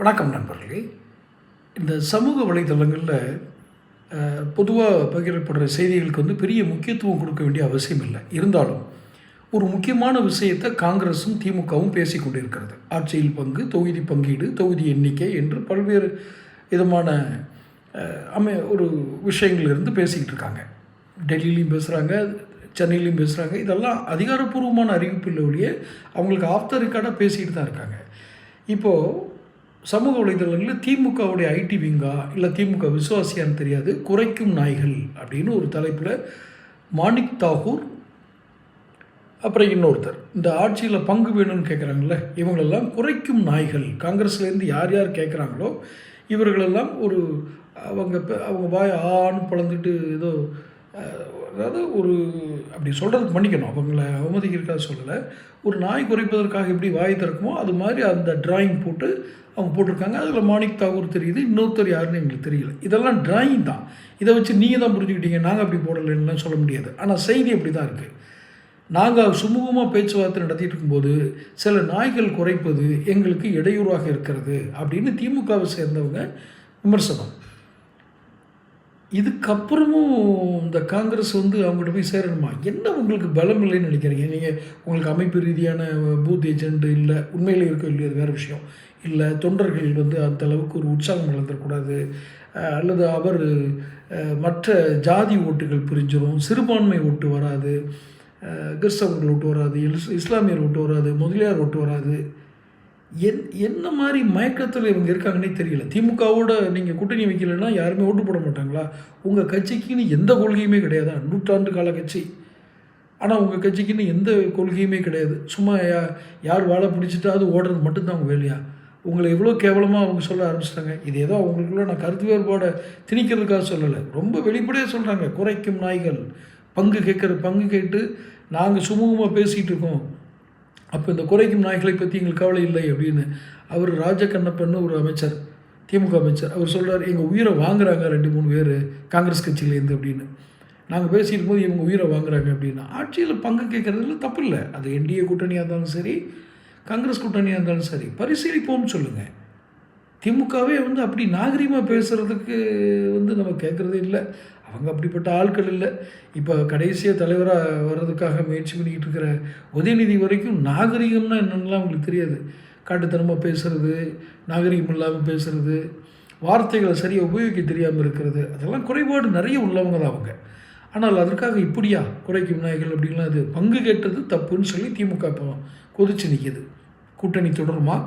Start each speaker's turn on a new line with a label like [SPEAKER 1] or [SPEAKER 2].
[SPEAKER 1] வணக்கம் நண்பர்களே. இந்த சமூக வலைதளங்களில் பொதுவாக பகிரப்படுற செய்திகளுக்கு பெரிய முக்கியத்துவம் கொடுக்க வேண்டிய அவசியம் இல்லை. இருந்தாலும் ஒரு முக்கியமான விஷயத்தை காங்கிரஸும் திமுகவும் பேசிக் கொண்டிருக்கிறது. ஆட்சியில் பங்கு, தொகுதி பங்கீடு, தொகுதி எண்ணிக்கை என்று பல்வேறு விதமான ஒரு விஷயங்கள்லேருந்து பேசிக்கிட்டு இருக்காங்க. டெல்லியிலையும் பேசுகிறாங்க, சென்னையிலையும் பேசுகிறாங்க. இதெல்லாம் அதிகாரப்பூர்வமான அறிவிப்பு இல்லை ஒழிய அவங்களுக்கு ஆஃப் த ரெக்கார்டாக பேசிக்கிட்டு தான் இருக்காங்க. இப்போது சமூக வலைதளங்களில் திமுகவுடைய ஐடி விங்கா இல்லை திமுக விசுவாசியான்னு தெரியாது, குறைக்கும் நாய்கள் அப்படின்னு ஒரு தலைப்பில் மாணிக் தாகூர், அப்புறம் இன்னொருத்தர் இந்த ஆட்சியில் பங்கு வேணும்னு கேட்குறாங்களே, இவங்களெல்லாம் குறைக்கும் நாய்கள். காங்கிரஸ்லேருந்து யார் யார் கேட்குறாங்களோ இவர்களெல்லாம் அவங்க வாய் ஆன்னு பிளந்துட்டு ஏதோ அதாவது அப்படி சொல்கிறதுக்கு மன்னிக்கணும், அவங்கள அவமதிக்கிறதுக்காக சொல்லலை. ஒரு நாய் குறைப்பதற்காக எப்படி வாய் திறக்குமோ அது மாதிரி அந்த டிராயிங் போட்டு அவங்க போட்டிருக்காங்க. அதில் மாணிக் தாகூர் தெரியுது, இன்னொருத்தர் யாருன்னு எங்களுக்கு தெரியல. இதெல்லாம் டிராயிங் தான். இதை வச்சு நீங்கள் தான் புரிஞ்சுக்கிட்டீங்க, நாங்கள் அப்படி போடலைன்னுலாம் சொல்ல முடியாது. ஆனால் செய்தி அப்படி தான் இருக்குது. நாங்கள் சுமூகமாக பேச்சுவார்த்தை நடத்திட்டு இருக்கும்போது சில நாய்கள் குறைப்பது எங்களுக்கு இடையூறாக இருக்கிறது அப்படின்னு திமுகவை சேர்ந்தவங்க விமர்சனம். இதுக்கப்புறமும் இந்த காங்கிரஸ் அவங்கள்ட்ட போய் சேரணுமா? என்ன உங்களுக்கு பலம் இல்லைன்னு நினைக்கிறீங்க? நீங்கள் உங்களுக்கு அமைப்பு ரீதியான பூத் ஏஜெண்ட் இல்லை, உண்மையில் இருக்க இல்லையா வேறு விஷயம் இல்லை. தொண்டர்கள் அந்த அளவுக்கு ஒரு உற்சாகம் இழந்துடக்கூடாது, அல்லது அவர் மற்ற ஜாதி ஓட்டுகள் பிரிஞ்சிடும், சிறுபான்மை ஓட்டு வராது, கிறிஸ்தவர்கள் ஓட்டு வராது, இஸ்லாமியர் ஓட்டு வராது, முதலியார் ஓட்டு வராது. என்ன மாதிரி மயக்கத்தில் இவங்க இருக்காங்கன்னே தெரியல. திமுகவோட நீங்கள் கூட்டணி வைக்கலைன்னா யாருமே ஓட்டு போட மாட்டாங்களா? உங்கள் கட்சிக்குன்னு எந்த கொள்கையுமே கிடையாதா? 100 ஆண்டு கால கட்சி, ஆனால் உங்கள் கட்சிக்குன்னு எந்த கொள்கையுமே கிடையாது. சும்மா யார் வாழை பிடிச்சிட்டா அது ஓடுறது மட்டும்தான் அவங்க வேலையா? உங்களை எவ்வளோ கேவலமாக அவங்க சொல்ல ஆரம்பிச்சிட்டாங்க. இது ஏதோ அவங்களுக்குள்ள நான் கருத்து வேறுபாடை திணிக்கிறதுக்காக சொல்லலை, ரொம்ப வெளிப்படையாக சொல்கிறாங்க. குறைக்கும் நாய்கள், பங்கு கேட்டு நாங்கள் சுமூகமாக பேசிகிட்டு இருக்கோம், அப்போ இந்த குறைக்கும் நாய்களை பற்றி எங்களுக்கு கவலை இல்லை அப்படின்னு அவர் ராஜகண்ணப்பன்னு ஒரு அமைச்சர், திமுக அமைச்சர், அவர் சொல்கிறார், எங்கள் உயிரை வாங்குறாங்க 2-3 பேர் காங்கிரஸ் கட்சியிலேருந்து அப்படின்னு. நாங்கள் பேசிட்டு போது இவங்க உயிரை வாங்குறாங்க அப்படின்னா ஆட்சியில் பங்கு கேட்குறதுல தப்பு இல்லை. அது என்டிஏ கூட்டணியாக இருந்தாலும் சரி, காங்கிரஸ் கூட்டணியாக இருந்தாலும் சரி, பரிசீலிப்போம்னு சொல்லுங்கள். திமுகவே அப்படி நாகரிகமாக பேசுகிறதுக்கு நம்ம கேட்குறதே இல்லை. அவங்க அப்படிப்பட்ட ஆட்கள் இல்லை. இப்போ கடைசியாக தலைவராக வர்றதுக்காக முயற்சி பண்ணிக்கிட்டு இருக்கிற உதயநிதி வரைக்கும் நாகரிகம்னா என்னென்னலாம் அவங்களுக்கு தெரியாது. காட்டுத்தனமாக பேசுகிறது, நாகரிகம் இல்லாமல் பேசுகிறது, வார்த்தைகளை சரியாக உபயோகிக்க தெரியாமல் இருக்கிறது, அதெல்லாம் குறைபாடு நிறைய உள்ளவங்க தான் அவங்க. ஆனால் அதற்காக இப்படியா குறைக்கும் நாய்கள் அப்படின்லாம் அது பங்கு கேட்டது தப்புன்னு சொல்லி திமுக இப்போ கொதிச்சு நிற்கிது. கூட்டணி தொடருமா?